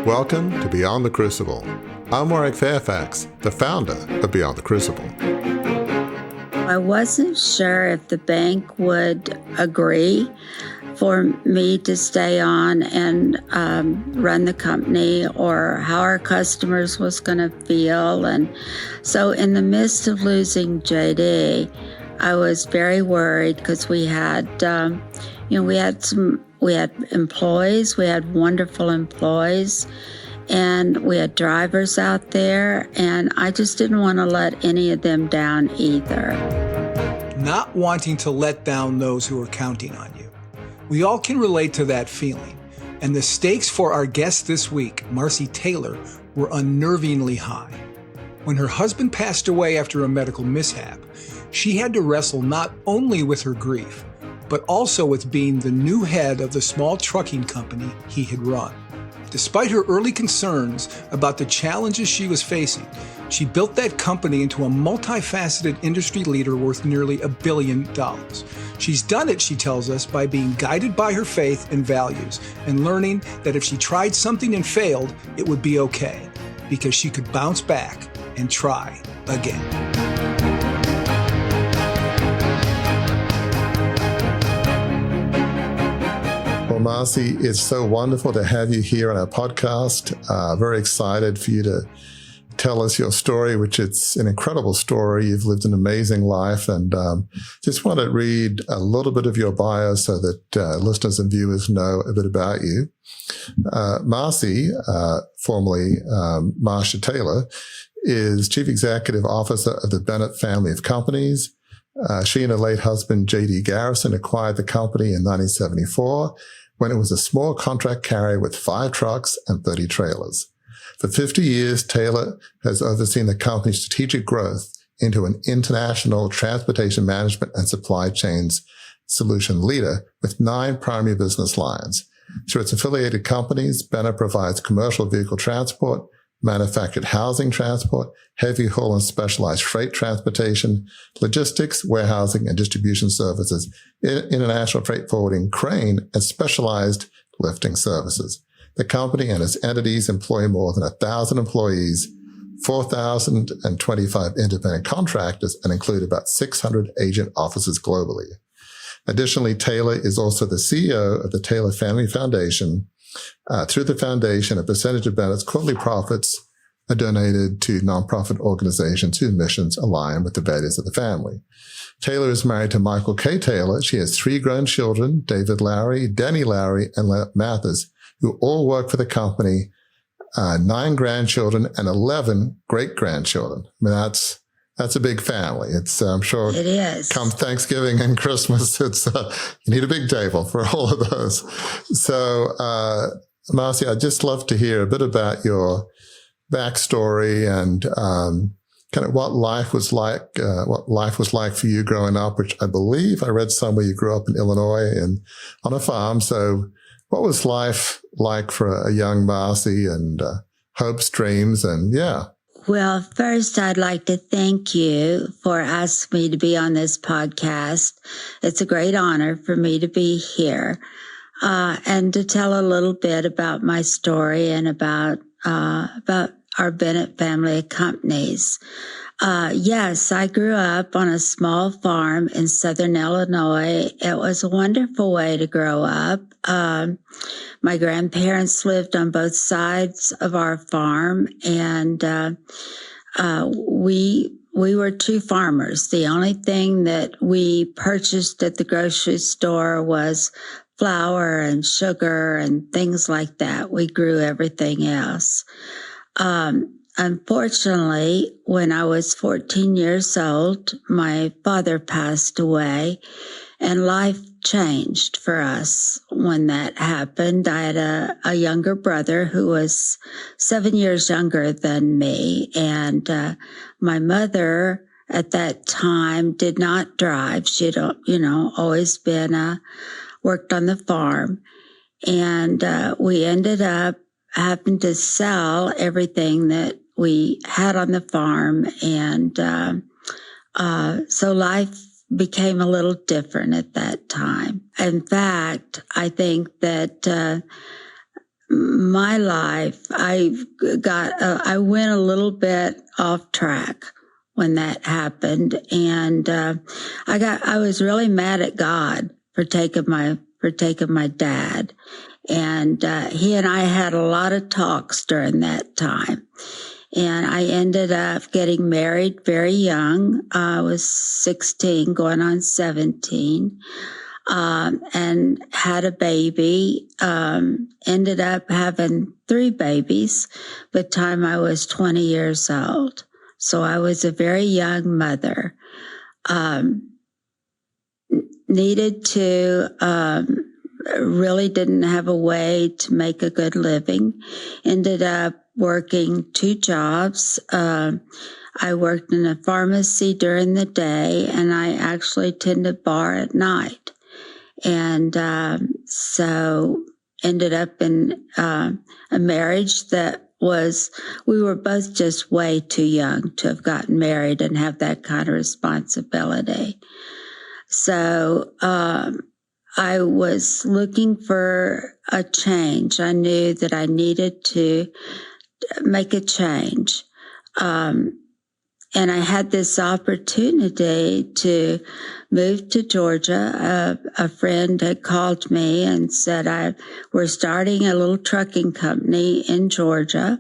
Welcome to Beyond the Crucible. I'm Warwick Fairfax, the founder of Beyond the Crucible. I wasn't sure if the bank would agree for me to stay on and run the company, or how our customers was going to feel. And so in the midst of losing JD, I was very worried because we had, we had employees, we had wonderful employees, and we had drivers out there, and I just didn't want to let any of them down either. Not wanting to let down those who are counting on you. We all can relate to that feeling, and the stakes for our guest this week, Marcia Taylor, were unnervingly high. When her husband passed away after a medical mishap, she had to wrestle not only with her grief, but also with being the new head of the small trucking company he had run. Despite her early concerns about the challenges she was facing, she built that company into a multifaceted industry leader worth nearly $1 billion. She's done it, she tells us, by being guided by her faith and values and learning that if she tried something and failed, it would be okay, because she could bounce back and try again. Well, Marcia, it's so wonderful to have you here on our podcast. Very excited for you to tell us your story, which it's an incredible story. You've lived an amazing life, and just want to read a little bit of your bio so that listeners and viewers know a bit about you. Marcia, formerly Marcia Taylor, is Chief Executive Officer of the Bennett family of companies. She and her late husband, J.D. Garrison, acquired the company in 1974 when it was a small contract carrier with 5 trucks and 30 trailers. For 50 years, Taylor has overseen the company's strategic growth into an international transportation management and supply chains solution leader with 9 primary business lines. Through its affiliated companies, Bennett provides commercial vehicle transport, manufactured housing transport, heavy haul and specialized freight transportation, logistics, warehousing and distribution services, international freight forwarding, crane, and specialized lifting services. The company and its entities employ more than 1,000 employees, 4,025 independent contractors, and include about 600 agent offices globally. Additionally, Taylor is also the CEO of the Taylor Family Foundation. Through the foundation, a percentage of Bennett's quarterly profits are donated to nonprofit organizations whose missions align with the values of the family. Taylor is married to Michael K. Taylor. She has 3 grown children, David Lowry, Denny Lowry, and Leonard Mathis, who all work for the company, 9 grandchildren and 11 great-grandchildren. I mean, that's a big family. It's, I'm sure, it is. Come Thanksgiving and Christmas, it's you need a big table for all of those. So, Marcia, I'd just love to hear a bit about your backstory and kind of what life was like for you growing up, which I believe I read somewhere you grew up in Illinois and on a farm. So what was life like for a young Marcia, and hopes, dreams, and yeah. Well, first, I'd like to thank you for asking me to be on this podcast. It's a great honor for me to be here and to tell a little bit about my story and about our Bennett family of companies. Yes, I grew up on a small farm in southern Illinois. It was a wonderful way to grow up. My grandparents lived on both sides of our farm, and we were 2 farmers. The only thing that we purchased at the grocery store was flour and sugar and things like that. We grew everything else. Unfortunately, when I was 14 years old, my father passed away, and life changed for us when that happened. I had a younger brother who was 7 years younger than me, and my mother at that time did not drive. She'd, always been worked on the farm, and we ended up having to sell everything that we had on the farm, and so life became a little different at that time. In fact, I think that my life, I went a little bit off track when that happened, and I was really mad at God for taking my dad, and he and I had a lot of talks during that time. And I ended up getting married very young. I was 16, going on 17, and had a baby. Ended up having 3 babies by the time I was 20 years old. So I was a very young mother. Really didn't have a way to make a good living. Ended up working 2 jobs. I worked in a pharmacy during the day, and I actually tended bar at night. And so ended up in a marriage that we were both just way too young to have gotten married and have that kind of responsibility. So I was looking for a change. I knew that I needed to make a change. And I had this opportunity to move to Georgia. A friend had called me and said, we're starting a little trucking company in Georgia.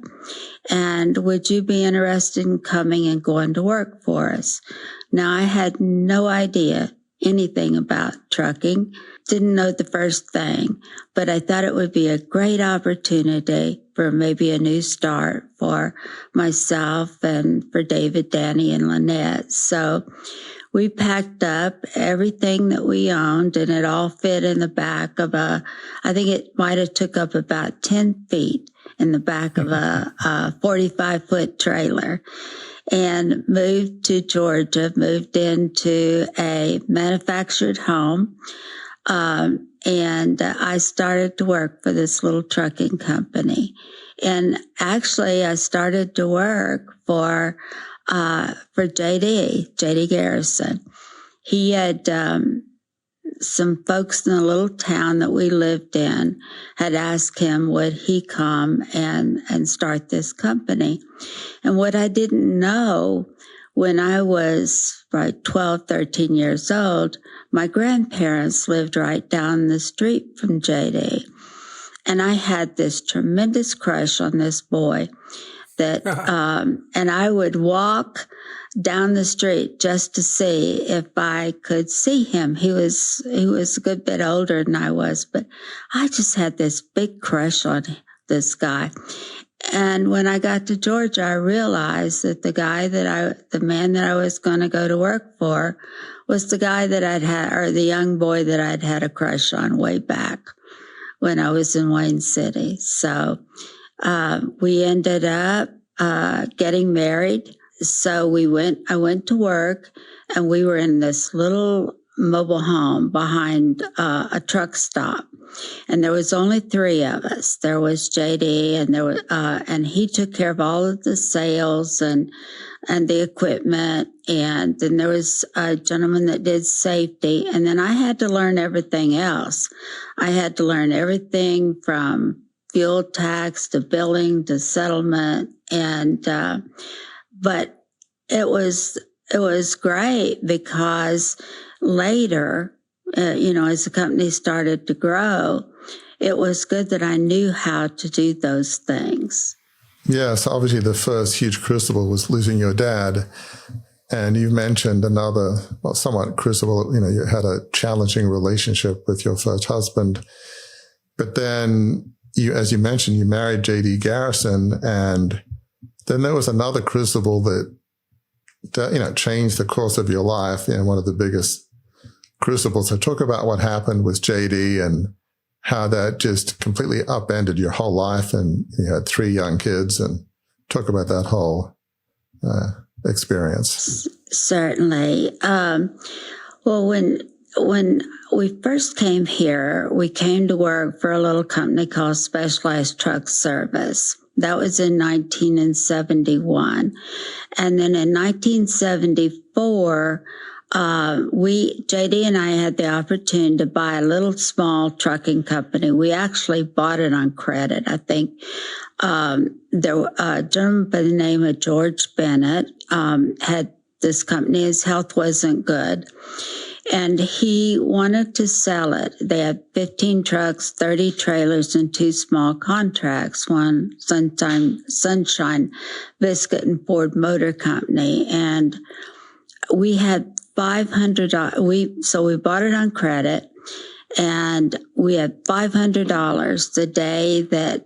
And would you be interested in coming and going to work for us? Now, I had no idea anything about trucking, didn't know the first thing, but I thought it would be a great opportunity for maybe a new start for myself and for David, Danny, and Lynette. So we packed up everything that we owned, and it all fit in the back of I think it might have took up about 10 feet in the back of a 45-foot trailer. And moved to Georgia, moved into a manufactured home. And I started to work for this little trucking company. And actually, I started to work for JD Garrison. He had, some folks in the little town that we lived in had asked him, would he come and start this company? And what I didn't know when I was 12, 13 years old, my grandparents lived right down the street from JD. And I had this tremendous crush on this boy that, and I would walk down the street just to see if I could see him. He was a good bit older than I was, but I just had this big crush on this guy. And when I got to Georgia, I realized that the man that I was going to go to work for was the guy that I'd had, or the young boy that I'd had a crush on way back when I was in Wayne City. So, we ended up, getting married. So I went to work, and we were in this little mobile home behind a truck stop. And there was only 3 of us. There was JD, and he took care of all of the sales and the equipment. And then there was a gentleman that did safety. And then I had to learn everything else. I had to learn everything from fuel tax to billing to settlement. And, but it was great because later, as the company started to grow, it was good that I knew how to do those things. Yes, obviously the first huge crucible was losing your dad. And you mentioned another, somewhat crucible, you had a challenging relationship with your first husband. But then as you mentioned, you married J.D. Garrison, and then there was another crucible that changed the course of your life, one of the biggest crucibles. So talk about what happened with JD and how that just completely upended your whole life, and you had 3 young kids, and talk about that whole experience. Certainly. Well, when we first came here, we came to work for a little company called Specialized Truck Service. That was in 1971. And then in 1974, JD and I had the opportunity to buy a little small trucking company. We actually bought it on credit. I think a gentleman by the name of George Bennett had this company. His health wasn't good, and he wanted to sell it. They had 15 trucks, 30 trailers, and 2 small contracts, one Sunshine Biscuit and Ford Motor Company. And we had $500. So we bought it on credit, and we had $500 the day that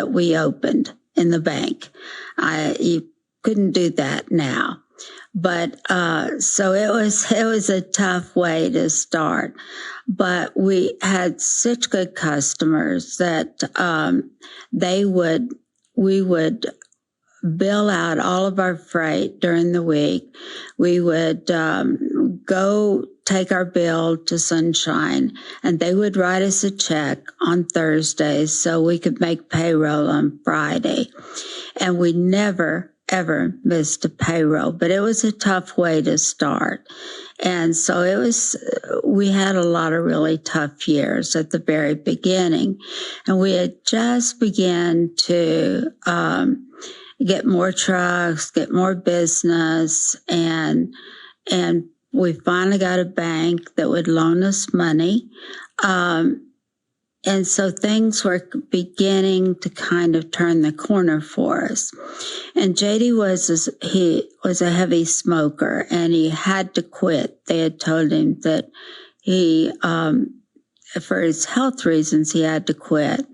we opened in the bank. You couldn't do that now. But, so it was a tough way to start, but we had such good customers that, we would bill out all of our freight during the week. We would, go take our bill to Sunshine, and they would write us a check on Thursdays so we could make payroll on Friday. And we never, ever missed a payroll, but it was a tough way to start. And so we had a lot of really tough years at the very beginning. And we had just began to get more trucks, get more business, and we finally got a bank that would loan us money. And so things were beginning to kind of turn the corner for us. And JD was a heavy smoker, and he had to quit. They had told him that he, for his health reasons, he had to quit.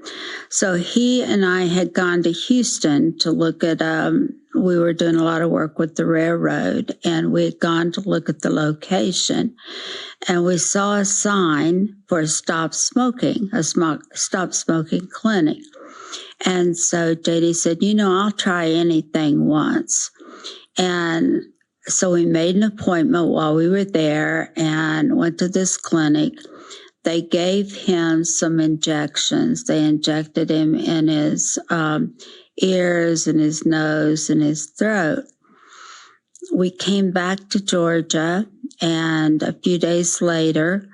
So he and I had gone to Houston to look at, we were doing a lot of work with the railroad, and we had gone to look at the location, and we saw a sign for stop smoking clinic. And so JD said, I'll try anything once. And so we made an appointment while we were there and went to this clinic. They gave him some injections. They injected him in his ears and his nose and his throat. We came back to Georgia, and a few days later,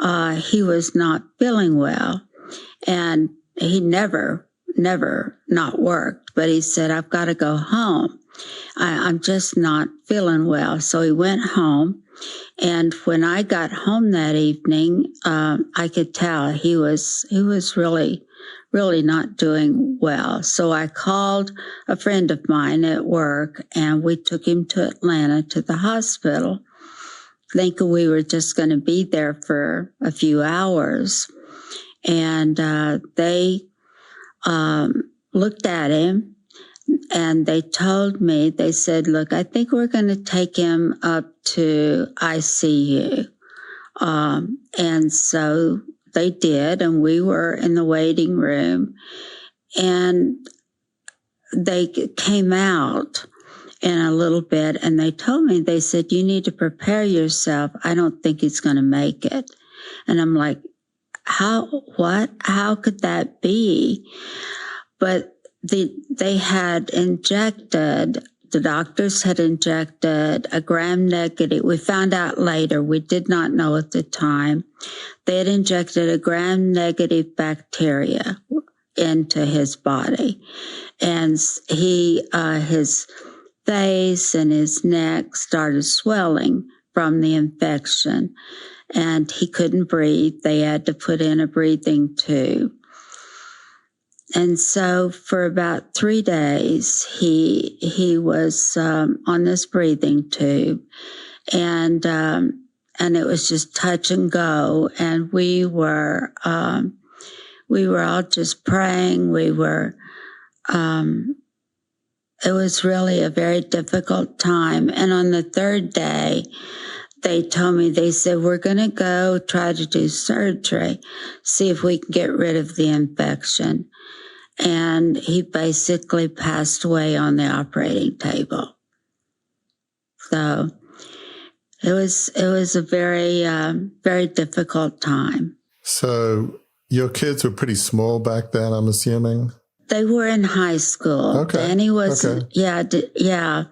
he was not feeling well. And he never not worked, but he said, I've got to go home. I'm just not feeling well. So he went home. And when I got home that evening, I could tell he was really not doing well. So I called a friend of mine at work, and we took him to Atlanta to the hospital, thinking we were just going to be there for a few hours. And they looked at him, and they told me, they said, look, I think we're going to take him up to ICU. And so they did, and we were in the waiting room, and they came out in a little bit, and they told me, they said, you need to prepare yourself. I don't think he's going to make it. And I'm like, how could that be? But they had injected, the doctors had injected a gram-negative. We found out later, we did not know at the time. They had injected a gram-negative bacteria into his body. And his face and his neck started swelling from the infection. And he couldn't breathe. They had to put in a breathing tube. And so for about 3 days, he was on this breathing tube, and it was just touch and go. And we were all just praying. It was really a very difficult time. And on the 3rd day, they told me, they said, we're going to go try to do surgery, see if we can get rid of the infection. And he basically passed away on the operating table. So it was a very, very difficult time. So your kids were pretty small back then, I'm assuming? They were in high school. Okay. Danny was, okay. yeah.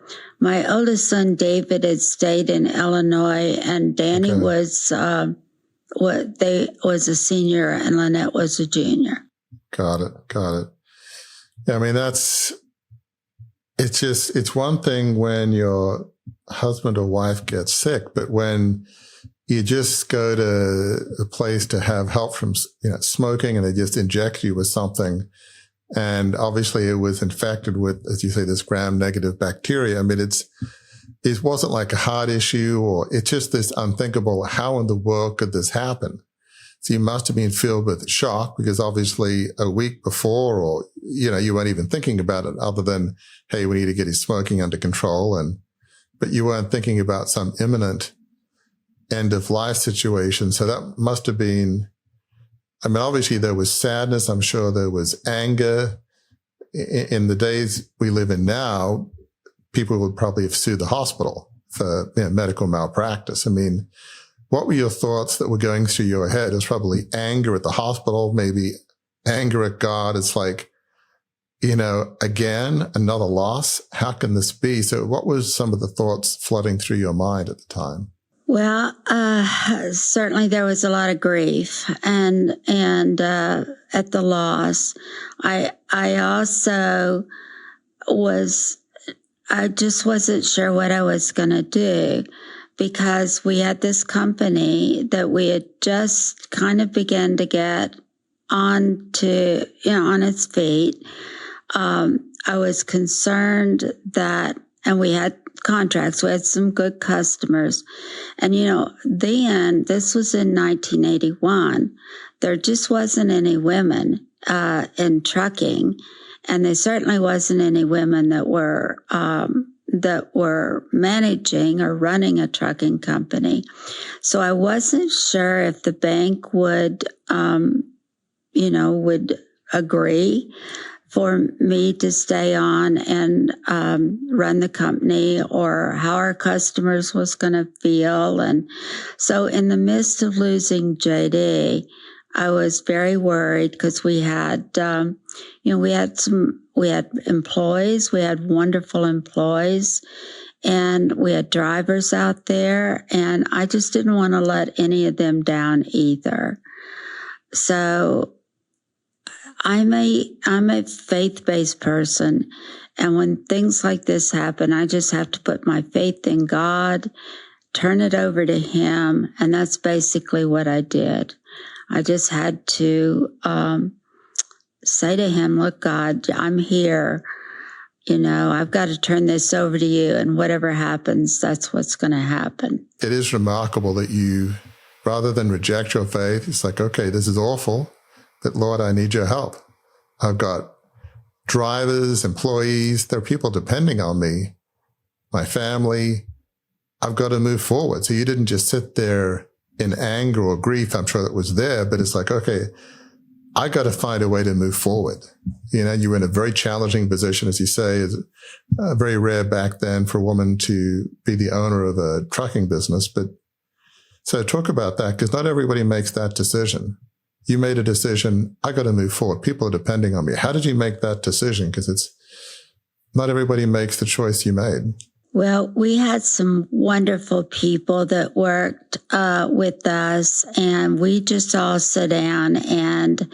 my oldest son, David, had stayed in Illinois, and Danny was a senior and Lynette was a junior. Got it. Yeah, I mean, it's one thing when your husband or wife gets sick, but when you just go to a place to have help from, smoking, and they just inject you with something, and obviously it was infected with, as you say, this gram-negative bacteria. I mean, it wasn't like a heart issue, or it's just this unthinkable, how in the world could this happen? So you must have been filled with shock, because obviously a week before, or, you weren't even thinking about it other than, hey, we need to get his smoking under control. But you weren't thinking about some imminent end of life situation. So that must have been, I mean, obviously there was sadness. I'm sure there was anger. In the days we live in now, people would probably have sued the hospital for medical malpractice. I mean, what were your thoughts that were going through your head? It was probably anger at the hospital, maybe anger at God. It's like, again, another loss. How can this be? So what was some of the thoughts flooding through your mind at the time? Well, certainly there was a lot of grief and at the loss. I also I just wasn't sure what I was going to do, because we had this company that we had just kind of began to get on its feet. I was concerned that, and we had contracts, we had some good customers. And, then this was in 1981. There just wasn't any women in trucking, and there certainly wasn't any women that were managing or running a trucking company. So I wasn't sure if the bank would agree for me to stay on and run the company, or how our customers was going to feel. And so in the midst of losing JD, I was very worried, because we had employees, we had wonderful employees, and we had drivers out there, and I just didn't want to let any of them down either. So I'm a faith-based person, and when things like this happen, I just have to put my faith in God, turn it over to Him, and that's basically what I did. I just had to say to Him, look, God, I'm here. I've got to turn this over to you, and whatever happens, that's what's going to happen. It is remarkable that you, rather than reject your faith, it's like, okay, this is awful, but Lord, I need your help. I've got drivers, employees, there are people depending on me, my family. I've got to move forward. So you didn't just sit there in anger or grief. I'm sure that was there, but it's like, okay, I got to find a way to move forward. You were in a very challenging position, as you say. It's very rare back then for a woman to be the owner of a trucking business. But so talk about that, because not everybody makes that decision. You made a decision. I got to move forward. People are depending on me. How did you make that decision? Because not everybody makes the choice you made. Well, we had some wonderful people that worked with us, and we just all sat down and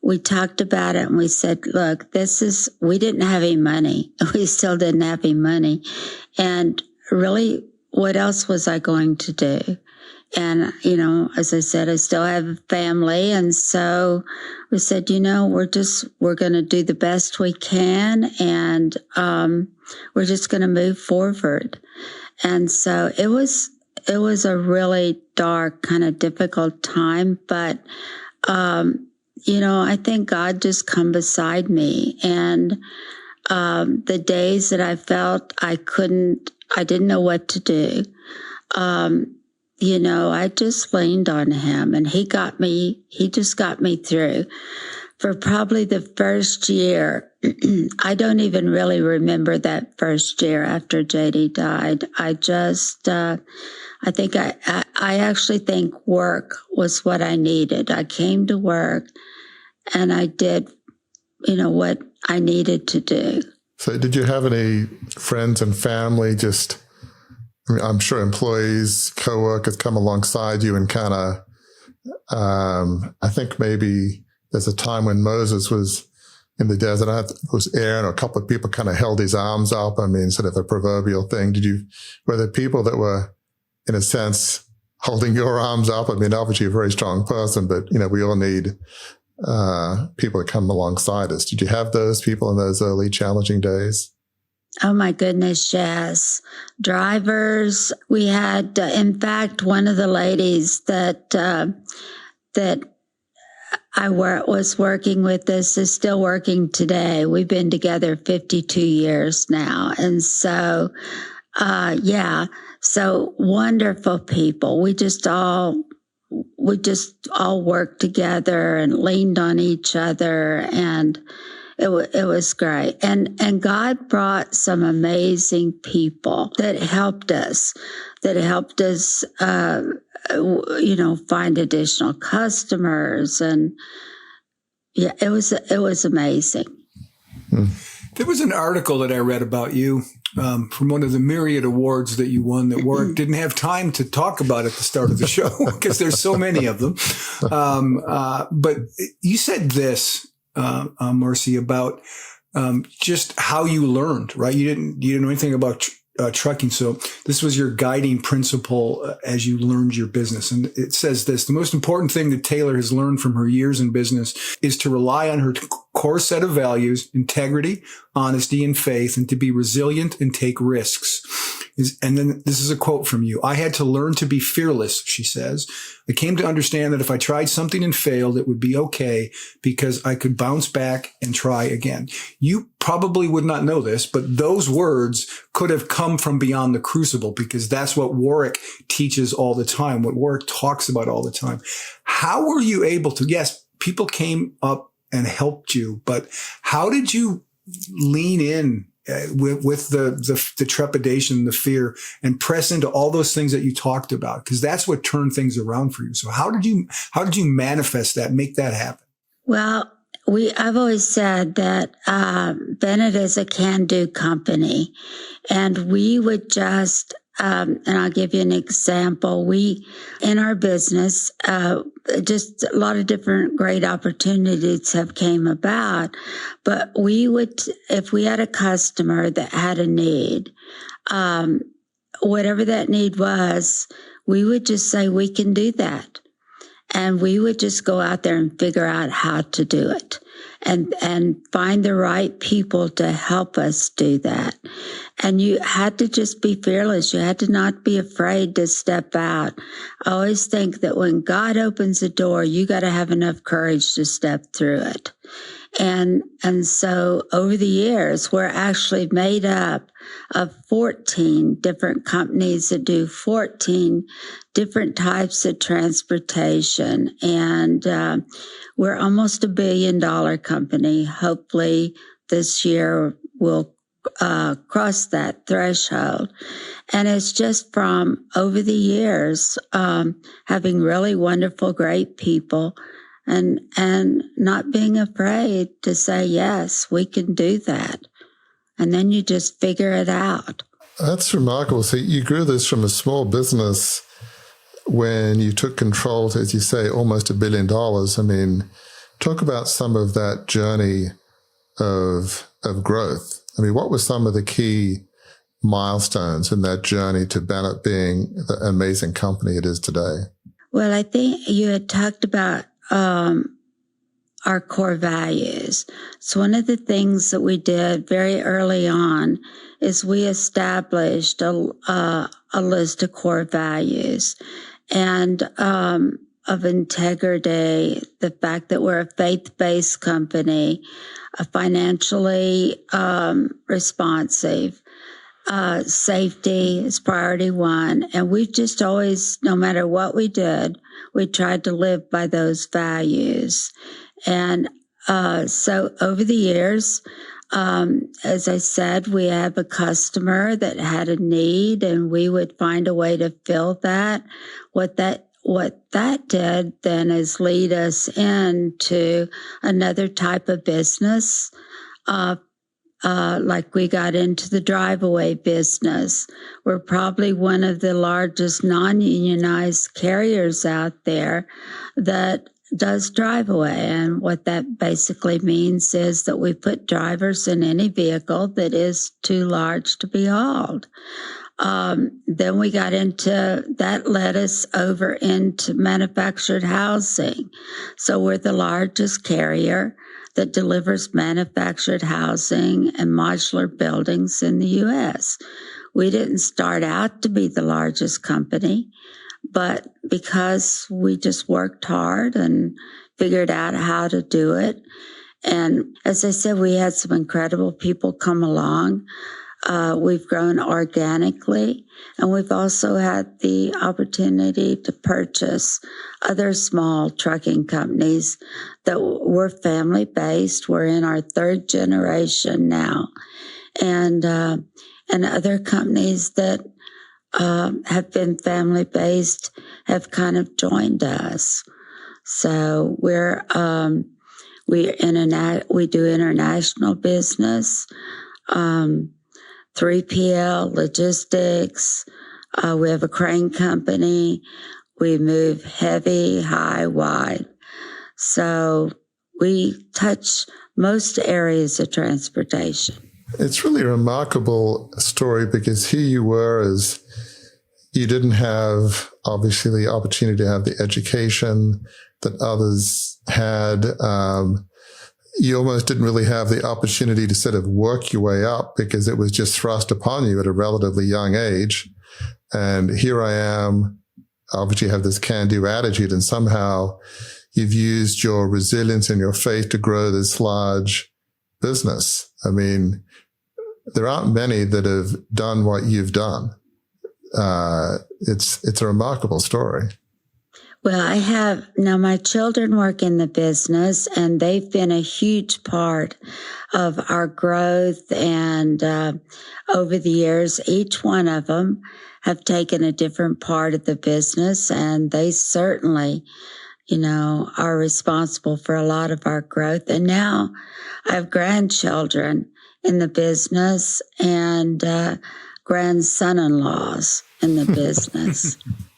we talked about it, and we said, look, we didn't have any money. We still didn't have any money. And really, what else was I going to do? And, as I said, I still have a family. And so we said, we're going to do the best we can. And, we're just going to move forward. And so it was a really dark, kind of difficult time. But, I think God just come beside me. And, the days that I felt I didn't know what to do. I just leaned on Him, and He just got me through. For probably the first year, I don't even really remember that first year after JD died. I actually think work was what I needed. I came to work and I did, what I needed to do. So did you have any friends and family, I'm sure employees, coworkers come alongside you and kind of, I think maybe there's a time when Moses was in the desert, it was Aaron, or a couple of people kind of held his arms up. I mean, sort of a proverbial thing. Were there people that were, in a sense, holding your arms up? I mean, obviously you're a very strong person, but, we all need people to come alongside us. Did you have those people in those early challenging days? Oh my goodness, yes. Drivers. We had, in fact, one of the ladies that I was working with us is still working today. We've been together 52 years now. And so, so wonderful people. We just all worked together and leaned on each other, and it was great. And God brought some amazing people that helped us, find additional customers. And yeah, it was amazing. There was an article that I read about you from one of the myriad awards that you won that Warwick didn't have time to talk about at the start of the show because there's so many of them. But you said this, Marcia, about just how you learned, right? You didn't know anything about trucking. So this was your guiding principle as you learned your business. And it says this: the most important thing that Taylor has learned from her years in business is to rely on her core set of values: integrity, honesty, and faith, and to be resilient and take risks. And then this is a quote from you. "I had to learn to be fearless," she says. "I came to understand that if I tried something and failed, it would be okay because I could bounce back and try again." You probably would not know this, but those words could have come from beyond the Crucible, because that's what Warwick teaches all the time, what Warwick talks about all the time. How were you able to, yes, people came up and helped you, but how did you lean in with the trepidation, the fear, and press into all those things that you talked about? Because that's what turned things around for you. So how did you manifest that, make that happen? Well, I've always said that Bennett is a can-do company, and we would just, and I'll give you an example. In our business, just a lot of different great opportunities have came about, but if we had a customer that had a need, whatever that need was, we would just say, we can do that. And we would just go out there and figure out how to do it and find the right people to help us do that. And you had to just be fearless. You had to not be afraid to step out. I always think that when God opens a door, you got to have enough courage to step through it. And so over the years, we're actually made up of 14 different companies that do 14 different types of transportation. And we're almost $1 billion company. Hopefully this year we'll cross that threshold. And it's just from over the years, having really wonderful, great people, and not being afraid to say, yes, we can do that. And then you just figure it out. That's remarkable. So you grew this from a small business when you took control to, as you say, almost $1 billion. I mean, talk about some of that journey of growth. I mean, what were some of the key milestones in that journey to Bennett being the amazing company it is today? Well, I think you had talked about our core values. So one of the things that we did very early on is we established a list of core values, and of integrity, the fact that we're a faith-based company, financially responsive, safety is priority one. And we've just always, no matter what we did, we tried to live by those values. And so over the years, as I said, we have a customer that had a need, and we would find a way to fill that. What that did then is lead us into another type of business, like we got into the drive-away business. We're probably one of the largest non-unionized carriers out there that does drive-away. And what that basically means is that we put drivers in any vehicle that is too large to be hauled. Then we got into, that led us over into manufactured housing. So we're the largest carrier that delivers manufactured housing and modular buildings in the U.S. We didn't start out to be the largest company, but because we just worked hard and figured out how to do it. And as I said, we had some incredible people come along. We've grown organically, and we've also had the opportunity to purchase other small trucking companies that were family-based. We're in our third generation now, and other companies that have been family-based have kind of joined us. So we do international business. 3PL, logistics. We have a crane company. We move heavy, high, wide. So we touch most areas of transportation. It's really a remarkable story because here you were as you didn't have, obviously, the opportunity to have the education that others had. You almost didn't really have the opportunity to sort of work your way up because it was just thrust upon you at a relatively young age. And here I am, obviously you have this can-do attitude, and somehow you've used your resilience and your faith to grow this large business. I mean, there aren't many that have done what you've done. It's a remarkable story. Well, now my children work in the business, and they've been a huge part of our growth. And over the years, each one of them have taken a different part of the business, and they certainly, are responsible for a lot of our growth. And now I have grandchildren in the business and grandson-in-laws in the business.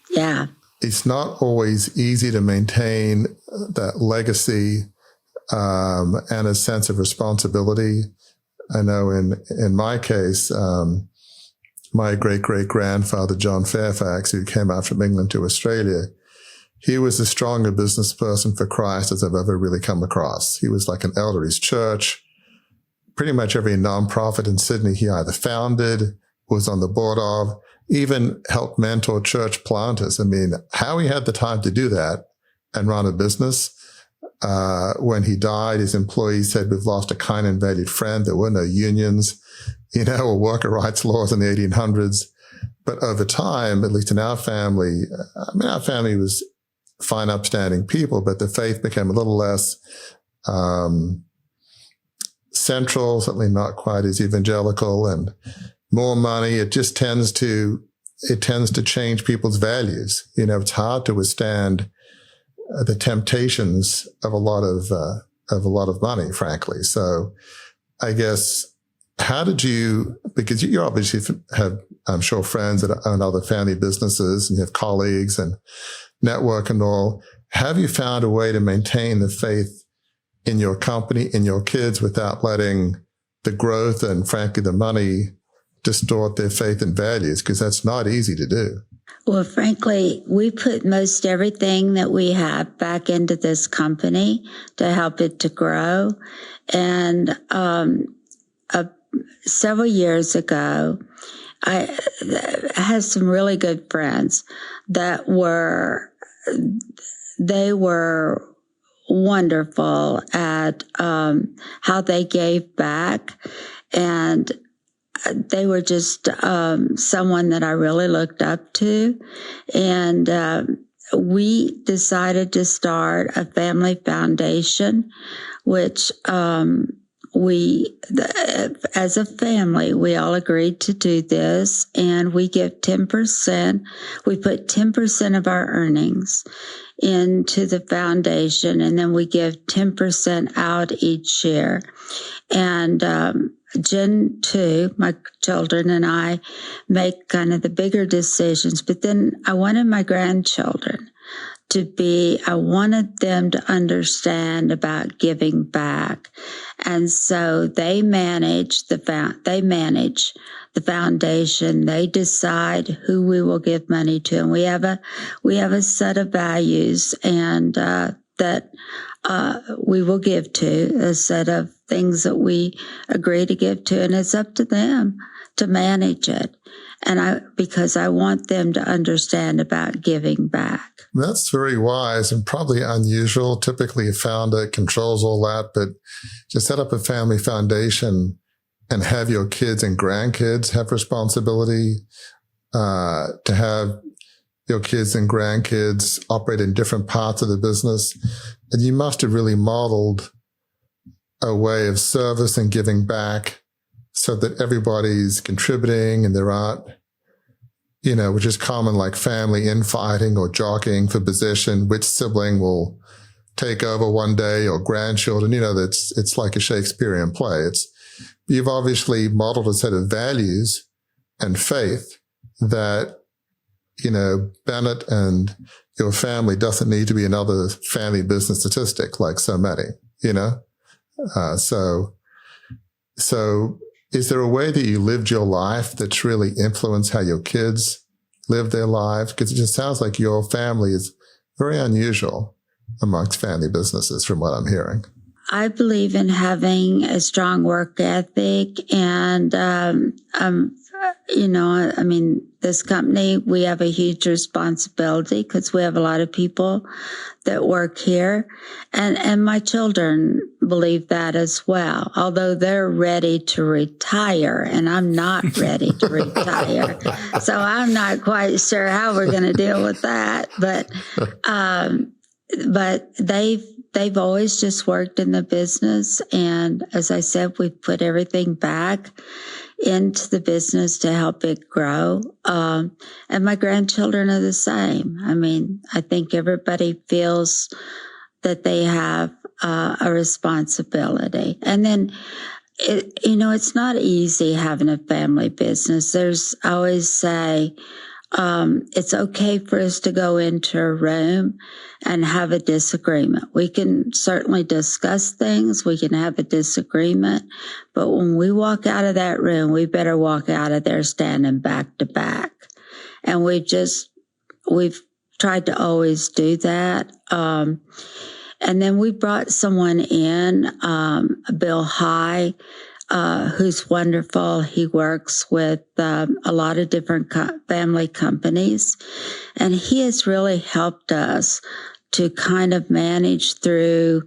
Yeah. It's not always easy to maintain that legacy and a sense of responsibility. I know in my case, my great-great-grandfather, John Fairfax, who came out from England to Australia, he was as strong a business person for Christ as I've ever really come across. He was like an elder at his church. Pretty much every nonprofit in Sydney he either founded, was on the board of, even helped mentor church planters. I mean, how he had the time to do that and run a business. When he died, his employees said, "We've lost a kind and valued friend." There were no unions, or worker rights laws in the 1800s. But over time, at least in our family, our family was fine, upstanding people, but the faith became a little less central, certainly not quite as evangelical, and more money. It just tends to change people's values. It's hard to withstand the temptations of a lot of money, frankly. So I guess, how did you, because you obviously have, I'm sure, friends that own other family businesses, and you have colleagues and network and all. Have you found a way to maintain the faith in your company, in your kids, without letting the growth and, frankly, the money distort their faith and values? Because that's not easy to do. Well, frankly, we put most everything that we have back into this company to help it to grow. And several years ago, I had some really good friends that were wonderful at how they gave back. And they were just someone that I really looked up to. And we decided to start a family foundation, which as a family, we all agreed to do this, and we give 10%. We put 10% of our earnings into the foundation, and then we give 10% out each year. And Jen too, my children and I make kind of the bigger decisions, but then I wanted my grandchildren I wanted them to understand about giving back. And so they manage the foundation. They decide who we will give money to. And we have a set of values and, that we will give to, a set of things that we agree to give to, and it's up to them to manage it. Because I want them to understand about giving back. That's very wise and probably unusual. Typically, a founder controls all that, but to set up a family foundation and have your kids and grandkids have responsibility, to have your kids and grandkids operate in different parts of the business. And you must have really modeled a way of service and giving back so that everybody's contributing and there aren't, which is common, like family infighting or jockeying for position, which sibling will take over one day, or grandchildren, it's like a Shakespearean play. You've obviously modeled a set of values and faith that, Bennett and your family doesn't need to be another family business statistic like so many, So is there a way that you lived your life that's really influenced how your kids live their lives? Because it just sounds like your family is very unusual amongst family businesses from what I'm hearing. I believe in having a strong work ethic and, this company, we have a huge responsibility because we have a lot of people that work here. And my children believe that as well, although they're ready to retire and I'm not ready to retire. So I'm not quite sure how we're going to deal with that. But they've always just worked in the business. And as I said, we've put everything back into the business to help it grow. And my grandchildren are the same. I think everybody feels that they have a responsibility. And then, it's not easy having a family business. I always say, it's okay for us to go into a room and have a disagreement. We can certainly discuss things. We can have a disagreement. But when we walk out of that room, we better walk out of there standing back to back. And we've tried to always do that. And then we brought someone in, Bill High, who's wonderful. He works with a lot of different family companies, and he has really helped us to kind of manage through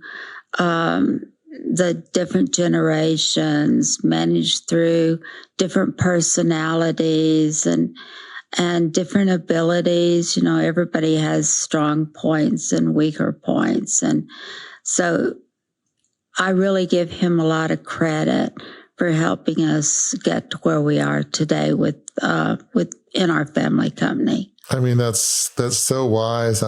the different generations, manage through different personalities and different abilities. Everybody has strong points and weaker points, and so I really give him a lot of credit for helping us get to where we are today in our family company. That's so wise.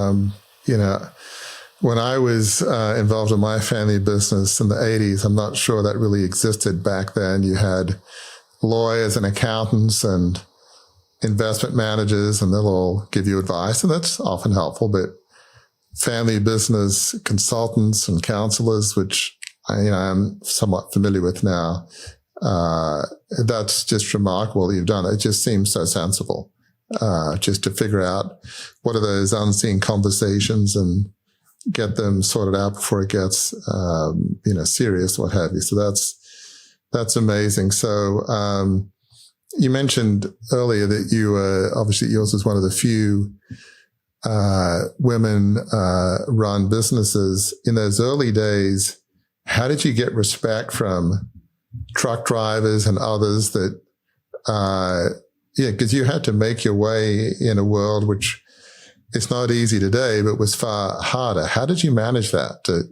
When I was involved in my family business in the 80s, I'm not sure that really existed back then. You had lawyers and accountants and investment managers, and they'll all give you advice, and that's often helpful. But family business consultants and counselors, which I'm somewhat familiar with now, that's just remarkable that you've done it. It just seems so sensible, just to figure out what are those unseen conversations and get them sorted out before it gets, serious, what have you. So that's amazing. So, you mentioned earlier that you obviously yours was one of the few women run businesses. In those early days, how did you get respect from truck drivers and others that, because you had to make your way in a world which is not easy today, but was far harder. How did you manage that to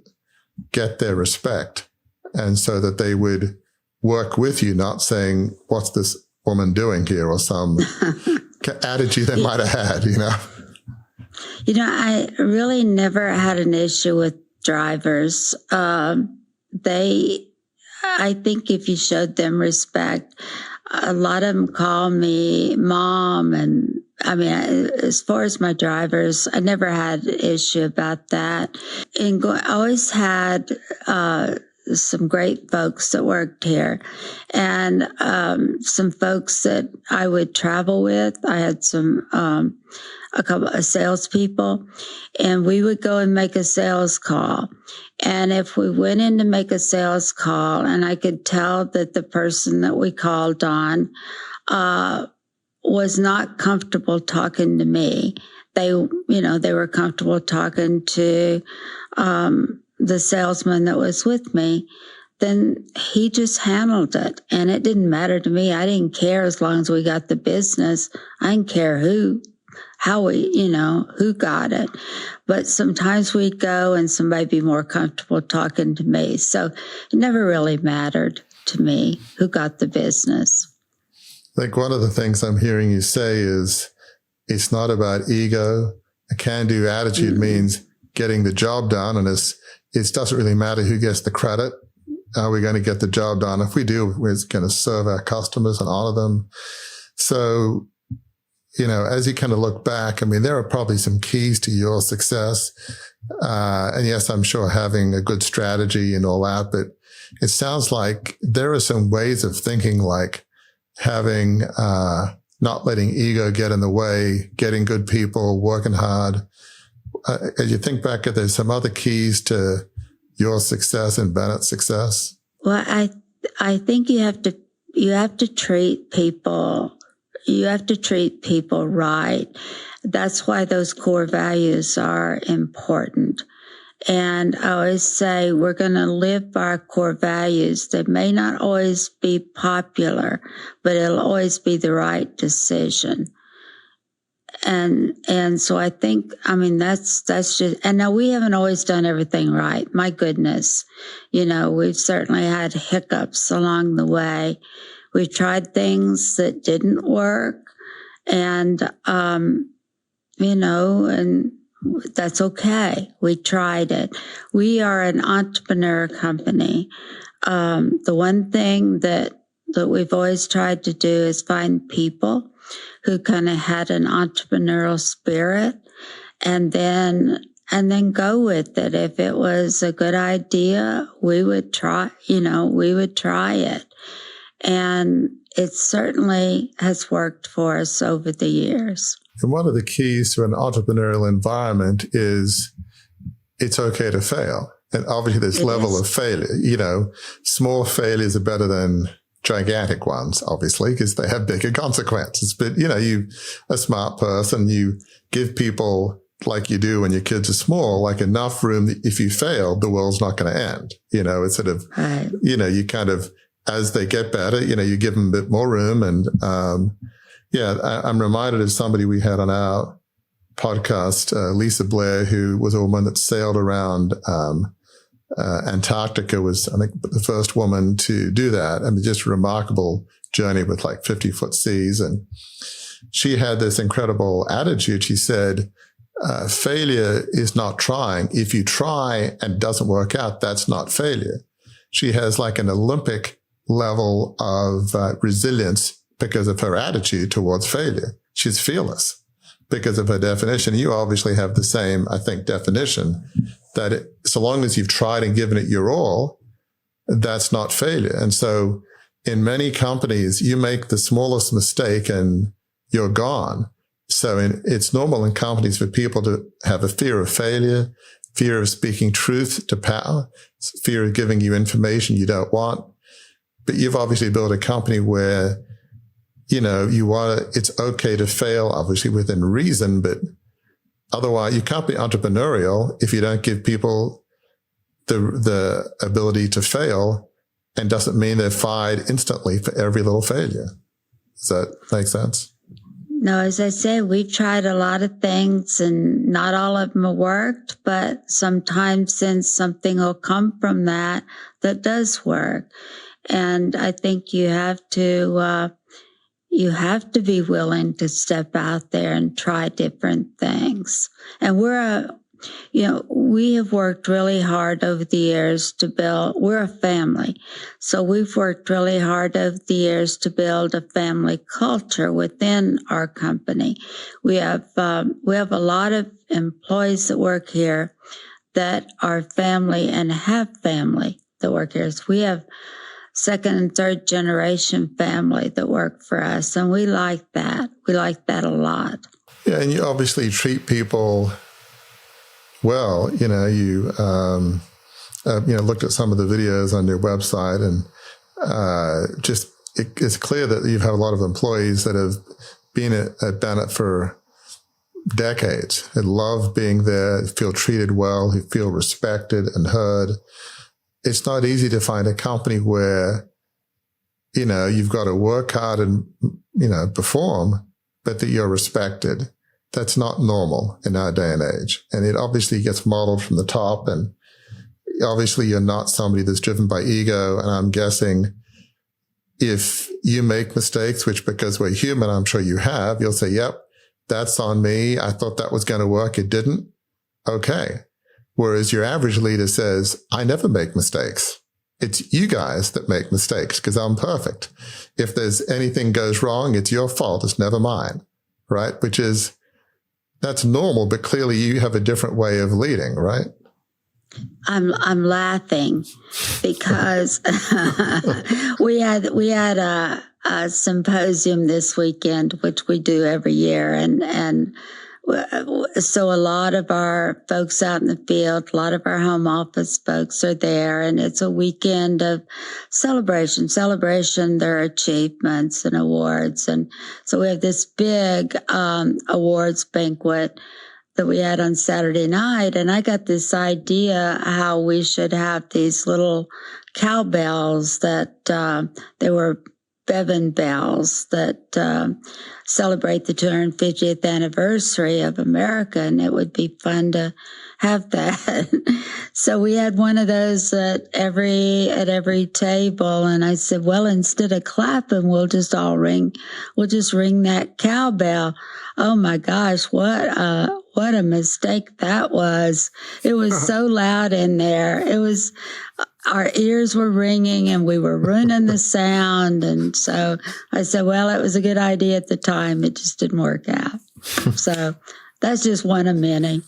get their respect and so that they would work with you, not saying, what's this woman doing here, or some attitude they might have had, I really never had an issue with drivers. I think if you showed them respect, a lot of them call me mom. And I mean, as far as my drivers, I never had an issue about that. And I always had some great folks that worked here, and some folks that I would travel with. I had a couple of salespeople, and we would go and make a sales call. And if we went in to make a sales call, and I could tell that the person that we called on was not comfortable talking to me, they were comfortable talking to the salesman that was with me, then he just handled it. And it didn't matter to me. I didn't care as long as we got the business. I didn't care who got it. But sometimes we'd go and somebody'd be more comfortable talking to me. So it never really mattered to me who got the business. I think one of the things I'm hearing you say is it's not about ego. A can-do attitude means getting the job done, and it doesn't really matter who gets the credit. Are we going to get the job done? If we do, we're going to serve our customers and honor them. So, as you kind of look back, I mean, there are probably some keys to your success. And yes, I'm sure having a good strategy and all that, but it sounds like there are some ways of thinking, like having, not letting ego get in the way, getting good people, working hard. As you think back, there's some other keys to your success and Bennett's success. Well, I think you have to treat people. You have to treat people right. That's why those core values are important. And I always say we're going to live by our core values. They may not always be popular, but it'll always be the right decision. And so I think, that's just, and now we haven't always done everything right. My goodness. We've certainly had hiccups along the way. We've tried things that didn't work, and, and that's okay. We tried it. We are an entrepreneur company. The one thing that we've always tried to do is find people who kind of had an entrepreneurial spirit, and then go with it. If it was a good idea, we would try it. And it certainly has worked for us over the years. And one of the keys to an entrepreneurial environment is it's okay to fail. And obviously there's level of failure. Small failures are better than gigantic ones, obviously, because they have bigger consequences. But, you, a smart person, you give people, like you do when your kids are small, like enough room that if you fail, the world's not going to end. It's sort of, right. You kind of, as they get better, you give them a bit more room. And, I'm reminded of somebody we had on our podcast, Lisa Blair, who was a woman that sailed around, Antarctica, was, I think, the first woman to do that. I mean, just a remarkable journey with like 50-foot seas. And she had this incredible attitude. She said, failure is not trying. If you try and it doesn't work out, that's not failure. She has like an Olympic level of resilience because of her attitude towards failure. She's fearless because of her definition. You obviously have the same, I think, definition that so long as you've tried and given it your all, that's not failure. And so in many companies, you make the smallest mistake and you're gone. So it's normal in companies for people to have a fear of failure, fear of speaking truth to power, fear of giving you information you don't want. But you've obviously built a company where, it's okay to fail, obviously within reason, but otherwise you can't be entrepreneurial if you don't give people the ability to fail, and doesn't mean they're fired instantly for every little failure. Does that make sense? No, as I said, we've tried a lot of things and not all of them have worked, but sometimes then something will come from that does work. And I think you have to be willing to step out there and try different things. And we're We have worked really hard over the years to build, we're a family. So we've worked really hard over the years to build a family culture within our company. We have a lot of employees that work here that are family and have family that work here. So we have second and third generation family that work for us. And we like that. We like that a lot. Yeah. And you obviously treat people well. You looked at some of the videos on your website, and it's clear that you have a lot of employees that have been at Bennett for decades, who love being there, feel treated well, who feel respected and heard. It's not easy to find a company where, you've got to work hard and, perform, but that you're respected. That's not normal in our day and age. And it obviously gets modeled from the top. And obviously you're not somebody that's driven by ego. And I'm guessing if you make mistakes, which because we're human, I'm sure you have, you'll say, yep, that's on me. I thought that was going to work. It didn't. Okay. Whereas your average leader says, I never make mistakes. It's you guys that make mistakes because I'm perfect. If there's anything goes wrong, it's your fault. It's never mine. Right? That's normal, but clearly you have a different way of leading, right? I'm laughing because we had a symposium this weekend, which we do every year, and so a lot of our folks out in the field, a lot of our home office folks are there, and it's a weekend of celebration their achievements and awards. And so we have this big awards banquet that we had on Saturday night, and I got this idea how we should have these little cowbells that they were Bevan bells that celebrate the 250th anniversary of America, and it would be fun to have that. So we had one of those at every table, and I said, well, instead of clapping, we'll just ring that cowbell. Oh my gosh, what a mistake that was. It was so loud in there. Our ears were ringing and we were ruining the sound. And so I said, well, it was a good idea at the time. It just didn't work out. So that's just one of many.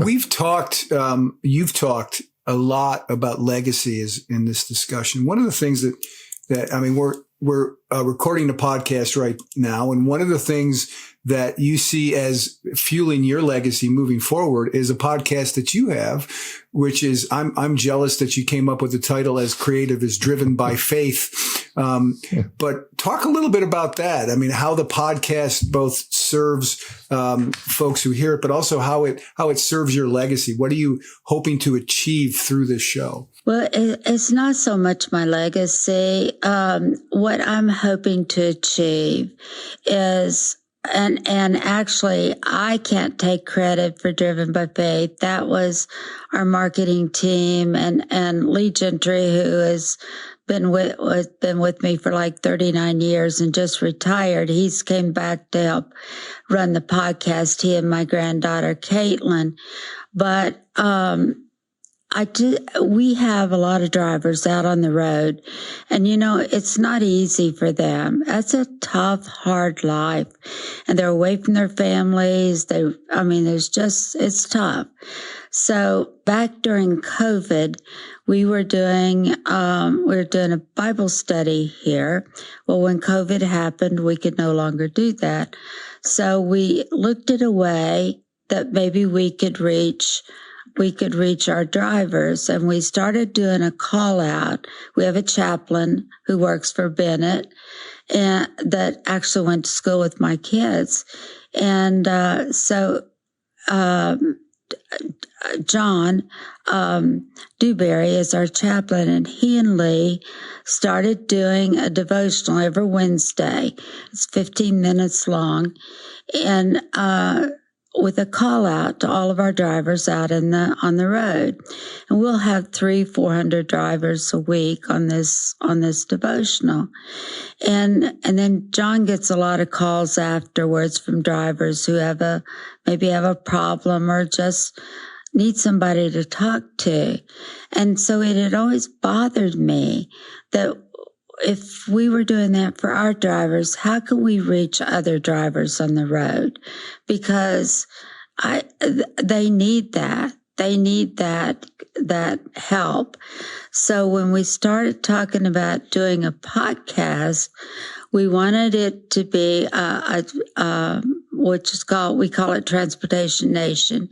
You've talked a lot about legacy in this discussion. One of the things that we're recording the podcast right now. And one of the things that you see as fueling your legacy moving forward is a podcast that you have, which is, I'm jealous that you came up with the title as creative is driven by faith. But talk a little bit about that. I mean, how the podcast both serves, folks who hear it, but also how it serves your legacy. What are you hoping to achieve through this show? Well, it's not so much my legacy. What I'm hoping to achieve is, and actually, I can't take credit for Driven by Faith. That was our marketing team and Lee Gentry, who has been with me for like 39 years and just retired. He's came back to help run the podcast. He and my granddaughter Caitlin, but we have a lot of drivers out on the road, and it's not easy for them. That's a tough, hard life, and they're away from their families. It's tough. So back during COVID, we were doing a Bible study here. Well, when COVID happened, we could no longer do that. So we looked at a way that maybe we could reach our drivers, and we started doing a call out. We have a chaplain who works for Bennett and that actually went to school with my kids. And John Dewberry is our chaplain, and he and Lee started doing a devotional every Wednesday. It's 15 minutes long. And with a call out to all of our drivers out on the road. And we'll have 300-400 drivers a week on this devotional. And then John gets a lot of calls afterwards from drivers who maybe have a problem or just need somebody to talk to. And so it had always bothered me that if we were doing that for our drivers, how can we reach other drivers on the road? Because they need that. They need that help. So when we started talking about doing a podcast, we wanted it to be we call it Transportation Nation.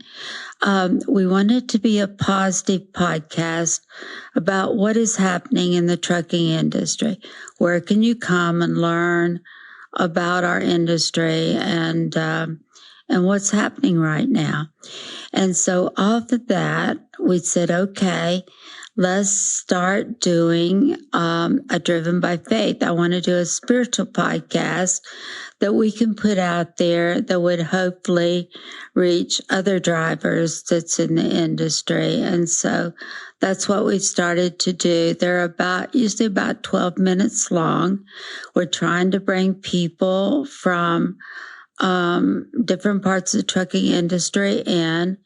We wanted it to be a positive podcast about what is happening in the trucking industry. Where can you come and learn about our industry and what's happening right now? And so off of that, we said, okay, let's start doing a Driven by Faith. I want to do a spiritual podcast that we can put out there that would hopefully reach other drivers that's in the industry. And so that's what we started to do. They're usually about 12 minutes long. We're trying to bring people from different parts of the trucking industry in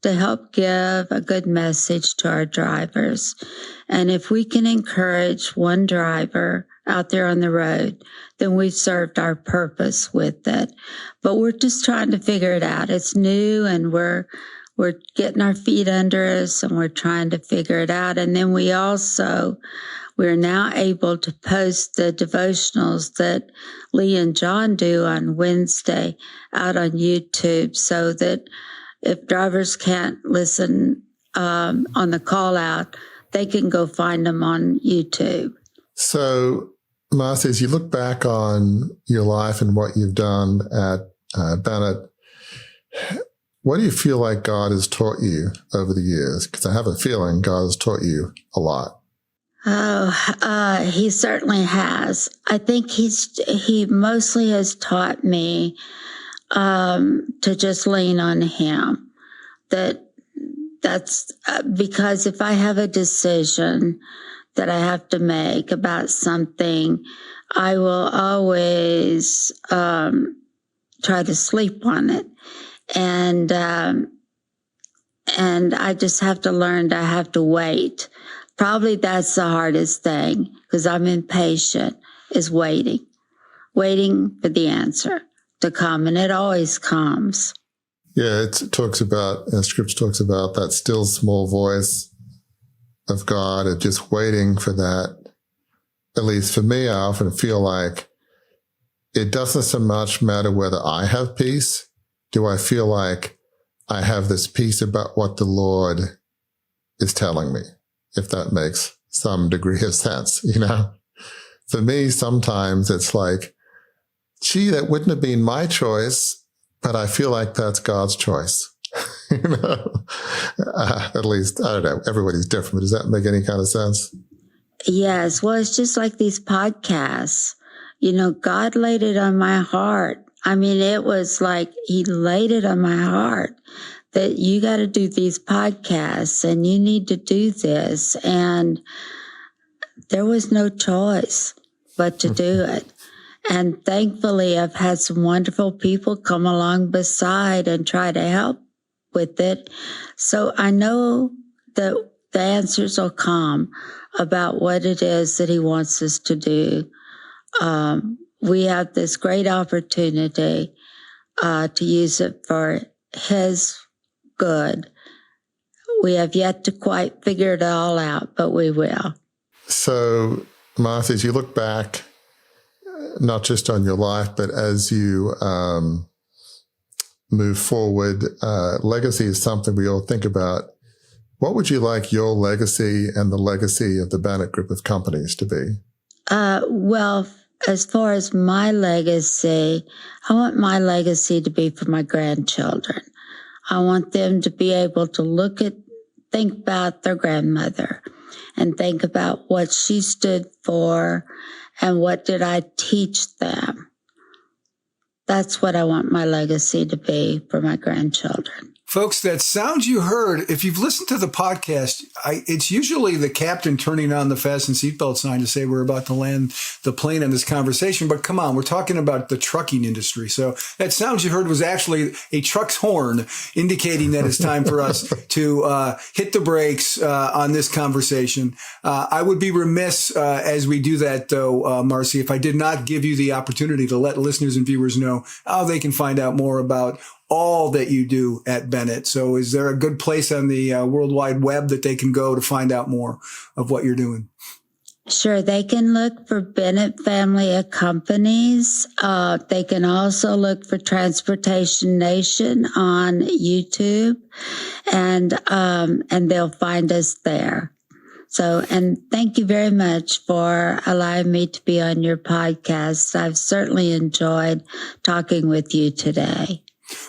to help give a good message to our drivers. And if we can encourage one driver out there on the road, then we've served our purpose with it. But we're just trying to figure it out. It's new and we're getting our feet under us and we're trying to figure it out. And then we're now able to post the devotionals that Lee and John do on Wednesday out on YouTube so that if drivers can't listen on the call out, they can go find them on YouTube. So, Marcia, as you look back on your life and what you've done at Bennett, what do you feel like God has taught you over the years? Because I have a feeling God has taught you a lot. Oh, he certainly has. I think he mostly has taught me to just lean on him. That's because if I have a decision that I have to make about something, I will always try to sleep on it. And I just have to learn to have to wait. Probably that's the hardest thing because I'm impatient is waiting for the answer to come. And it always comes. Yeah, Scripture talks about that still small voice of God and just waiting for that. At least for me, I often feel like it doesn't so much matter whether I have peace. Do I feel like I have this peace about what the Lord is telling me? If that makes some degree of sense, For me, sometimes it's like, gee, that wouldn't have been my choice, but I feel like that's God's choice. At least, I don't know, everybody's different, but does that make any kind of sense? Yes. Well, it's just like these podcasts. God laid it on my heart. I mean, it was like he laid it on my heart that you got to do these podcasts and you need to do this. And there was no choice but to do it. And thankfully, I've had some wonderful people come along beside and try to help with it. So I know that the answers will come about what it is that he wants us to do. We have this great opportunity to use it for his good. We have yet to quite figure it all out, but we will. So, Marcia, as you look back, not just on your life, but as you move forward, legacy is something we all think about. What would you like your legacy and the legacy of the Bennett Group of companies to be? Well, as far as my legacy, I want my legacy to be for my grandchildren. I want them to be able to think about their grandmother and think about what she stood for and what did I teach them. that's what I want my legacy to be for my grandchildren. Folks, that sound you heard, if you've listened to the podcast, it's usually the captain turning on the fasten seatbelt sign to say we're about to land the plane on this conversation. But come on, we're talking about the trucking industry. So that sound you heard was actually a truck's horn indicating that it's time for us to hit the brakes on this conversation. I would be remiss as we do that, though, Marcy, if I did not give you the opportunity to let listeners and viewers know how they can find out more about all that you do at Bennett. So is there a good place on the World Wide Web that they can go to find out more of what you're doing? Sure. They can look for Bennett Family of Companies. They can also look for Transportation Nation on YouTube, and they'll find us there. So, and thank you very much for allowing me to be on your podcast. I've certainly enjoyed talking with you today.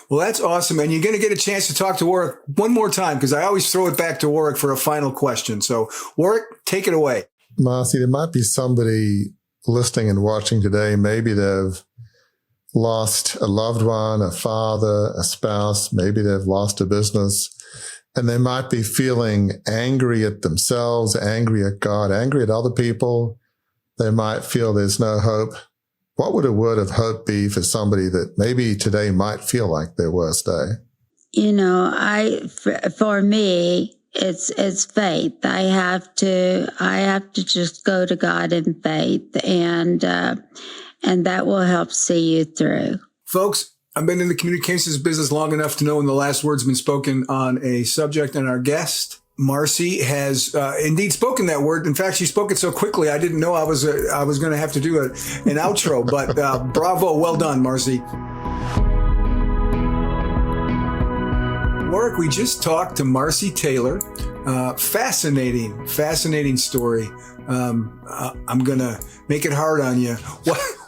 Well, that's awesome. And you're going to get a chance to talk to Warwick one more time, because I always throw it back to Warwick for a final question. So, Warwick, take it away. Marcy, there might be somebody listening and watching today. Maybe they've lost a loved one, a father, a spouse. Maybe they've lost a business. And they might be feeling angry at themselves, angry at God, angry at other people. They might feel there's no hope. What would a word of hope be for somebody that maybe today might feel like their worst day? You know, for me, it's faith. I have to just go to God in faith, and that will help see you through. Folks, I've been in the communications business long enough to know when the last word's been spoken on a subject, and our guest, Marcy, has indeed spoken that word. In fact, she spoke it so quickly, I didn't know I was going to have to do an outro. But bravo, well done, Marcy. Warwick, we just talked to Marcia Taylor. Fascinating story. I'm going to make it hard on you.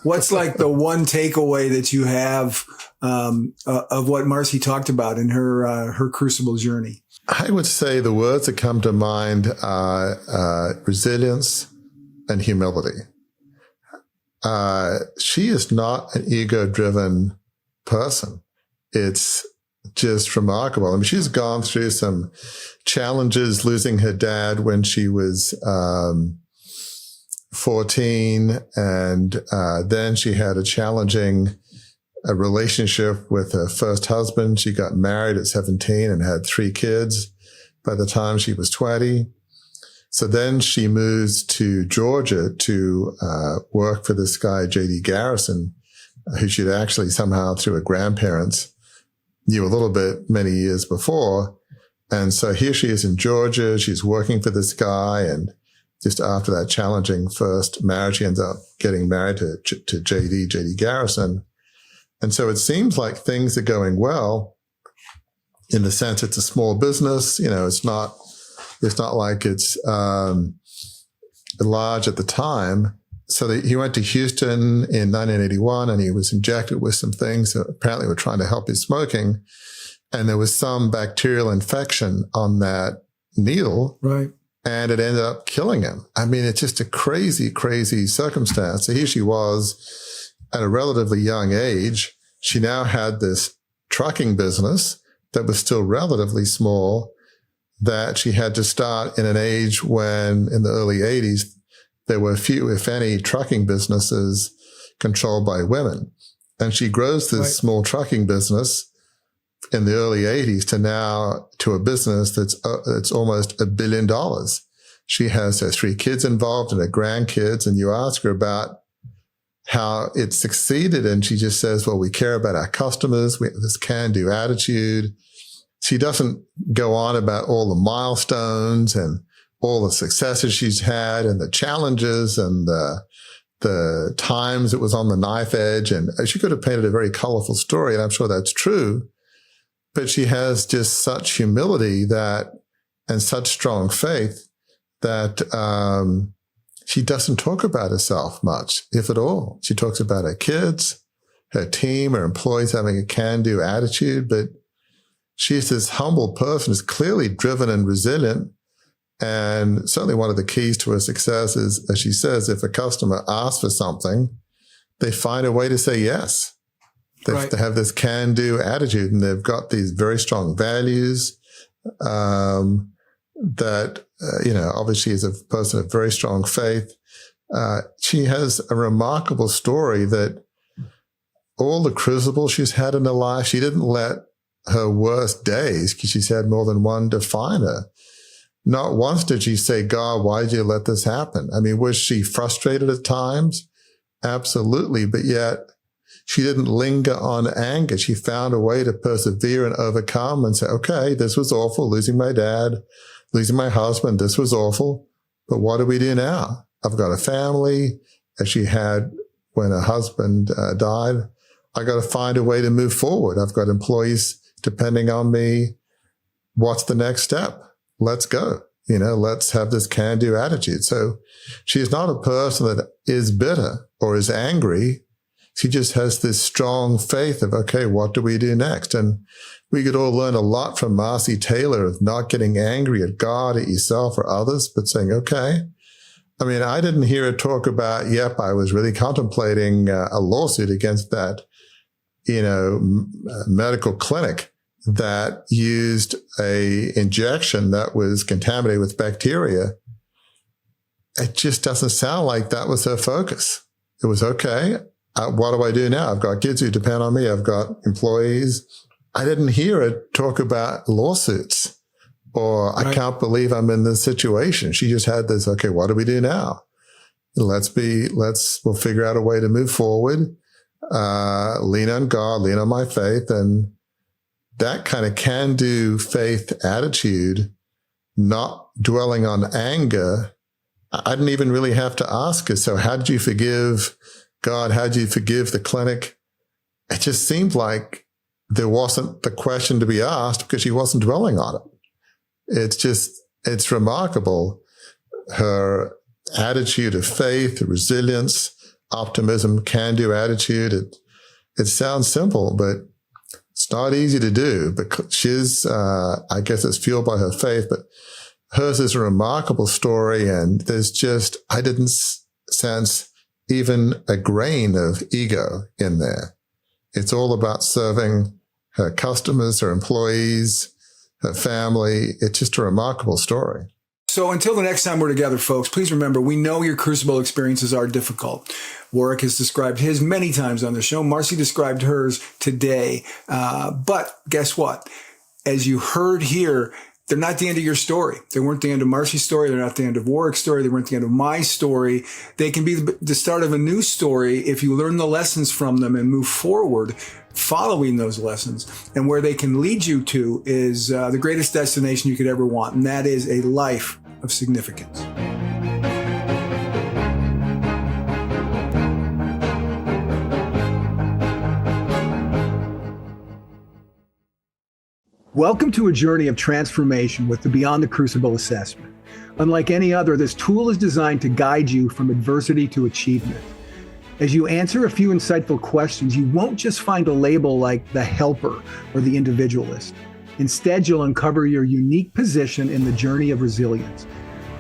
What's like the one takeaway that you have of what Marcy talked about in her Crucible journey? I would say the words that come to mind are resilience and humility. She is not an ego-driven person. It's just remarkable. I mean, she's gone through some challenges, losing her dad when she was 14, and then she had a challenging relationship with her first husband. She got married at 17 and had 3 kids by the time she was 20. So then she moves to Georgia to work for this guy, J.D. Garrison, who she'd actually somehow through her grandparents knew a little bit many years before. And so here she is in Georgia. She's working for this guy. And just after that challenging first marriage, she ends up getting married to J.D. Garrison. And so it seems like things are going well in the sense it's a small business. You know, it's not like it's large at the time. So he went to Houston in 1981 and he was injected with some things that apparently were trying to help his smoking. And there was some bacterial infection on that needle. Right. And it ended up killing him. I mean, it's just a crazy, crazy circumstance. So here she was at a relatively young age. She now had this trucking business that was still relatively small that she had to start in an age when in the early 80s, there were few, if any, trucking businesses controlled by women. And she grows this small trucking business in the early 80s to a business that's almost $1 billion. She has her 3 kids involved and her grandkids. And you ask her about how it succeeded. And she just says, well, we care about our customers. We have this can-do attitude. She doesn't go on about all the milestones and all the successes she's had and the challenges and the times it was on the knife edge. And she could have painted a very colorful story, and I'm sure that's true. But she has just such humility and such strong faith that she doesn't talk about herself much, if at all. She talks about her kids, her team, her employees having a can-do attitude, but she's this humble person who's clearly driven and resilient. And certainly one of the keys to her success is, as she says, if a customer asks for something, they find a way to say yes. They have this can-do attitude, and they've got these very strong values obviously is a person of very strong faith. She has a remarkable story that all the crucible she's had in her life, she didn't let her worst days, because she's had more than one, define her. Not once did she say, God, why did you let this happen? I mean, was she frustrated at times? Absolutely. But yet she didn't linger on anger. She found a way to persevere and overcome and say, okay, this was awful, losing my dad, losing my husband. This was awful. But what do we do now? I've got a family, as she had when her husband died. I got to find a way to move forward. I've got employees depending on me. What's the next step? Let's go. Let's have this can-do attitude. So she's not a person that is bitter or is angry. She just has this strong faith of, okay, what do we do next? And we could all learn a lot from Marcia Taylor of not getting angry at God, at yourself, or others, but saying, okay. I mean, I didn't hear her talk about, I was really contemplating a lawsuit against that, medical clinic that used a injection that was contaminated with bacteria. It just doesn't sound like that was her focus. It was, okay, what do I do now? I've got kids who depend on me. I've got employees. I didn't hear her talk about lawsuits or I can't believe I'm in this situation. She just had this, okay, what do we do now? We'll figure out a way to move forward, lean on God, lean on my faith. And that kind of can-do faith attitude, not dwelling on anger, I didn't even really have to ask her, so how did you forgive God? How did you forgive the clinic? It just seemed like there wasn't the question to be asked because she wasn't dwelling on it. It's remarkable, her attitude of faith, resilience, optimism, can-do attitude. It sounds simple, but it's not easy to do. But she's, I guess it's fueled by her faith, but hers is a remarkable story. And I didn't sense even a grain of ego in there. It's all about serving her customers, her employees, her family. It's just a remarkable story. So until the next time we're together, folks, please remember, we know your Crucible experiences are difficult. Warwick has described his many times on the show. Marcy described hers today. But guess what? As you heard here, they're not the end of your story. They weren't the end of Marcy's story. They're not the end of Warwick's story. They weren't the end of my story. They can be the start of a new story if you learn the lessons from them and move forward following those lessons. And where they can lead you to is the greatest destination you could ever want, and that is a life of significance. Welcome to a journey of transformation with the Beyond the Crucible assessment. Unlike any other, this tool is designed to guide you from adversity to achievement. As you answer a few insightful questions, you won't just find a label like the helper or the individualist. Instead, you'll uncover your unique position in the journey of resilience.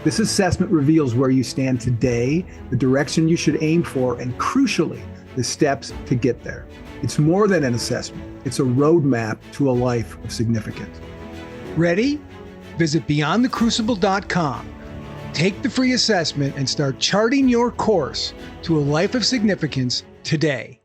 This assessment reveals where you stand today, the direction you should aim for, and crucially, the steps to get there. It's more than an assessment. It's a roadmap to a life of significance. Ready? Visit beyondthecrucible.com. Take the free assessment and start charting your course to a life of significance today.